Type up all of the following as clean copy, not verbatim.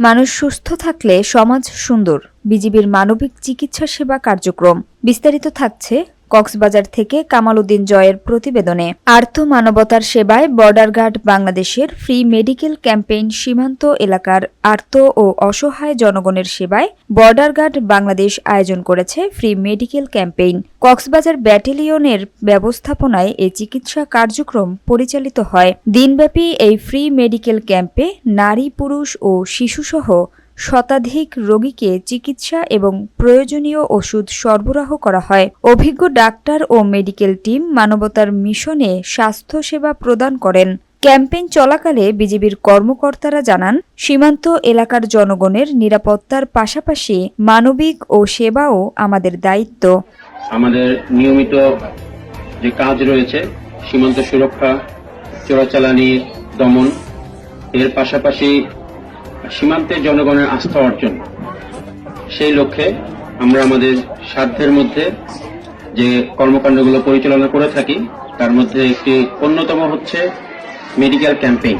মানুষ সুস্থ থাকলে সমাজ সুন্দর। বিজিবির মানবিক চিকিৎসা সেবা কার্যক্রম বিস্তারিত থাকছে কক্সবাজার থেকে কামাল উদ্দিন জয়ের প্রতিবেদনে। আর্থ মানবতার সেবায় বর্ডার গার্ড বাংলাদেশের ফ্রি মেডিকেল ক্যাম্পেইন সীমান্ত এলাকার আর্ত ও অসহায় জনগণের সেবায় বর্ডার গার্ড বাংলাদেশ আয়োজন করেছে ফ্রি মেডিকেল ক্যাম্পেইন। কক্সবাজার ব্যাটালিয়নের ব্যবস্থাপনায় এই চিকিৎসা কার্যক্রম পরিচালিত হয়। দিনব্যাপী এই ফ্রি মেডিকেল ক্যাম্পে নারী, পুরুষ ও শিশুসহ শতাধিক রোগীকে চিকিৎসা এবং প্রয়োজনীয় ওষুধ সরবরাহ করা হয়। অভিজ্ঞ ডাক্তার ও মেডিকেল টিম মানবতার মিশনে স্বাস্থ্যসেবা প্রদান করেন। ক্যাম্পেইন চলাকালে বিজিবির কর্মকর্তারা জানান, সীমান্ত এলাকার জনগণের নিরাপত্তার পাশাপাশি মানবিক ও সেবাও আমাদের দায়িত্ব। আমাদের নিয়মিত যে কাজ রয়েছে সীমান্ত সুরক্ষা, চোরাচালানি দমন, এর পাশাপাশি সীমান্তের জনগণের আস্থা অর্জন, সেই লক্ষ্যে আমরা আমাদের সাধ্যের মধ্যে যে কর্মকাণ্ডগুলো পরিচালনা করে থাকি তার মধ্যে একটি অন্যতম হচ্ছে মেডিকেল ক্যাম্পেইন।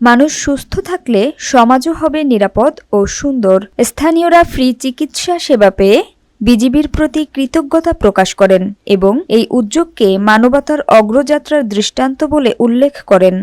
মানুষ সুস্থ থাকলে সমাজও হবে নিরাপদ ও সুন্দর। স্থানীয়রা ফ্রি চিকিৎসা সেবা পেয়ে বিজিবির প্রতি কৃতজ্ঞতা প্রকাশ করেন এবং এই উদ্যোগকে মানবতার অগ্রযাত্রার দৃষ্টান্ত বলে উল্লেখ করেন।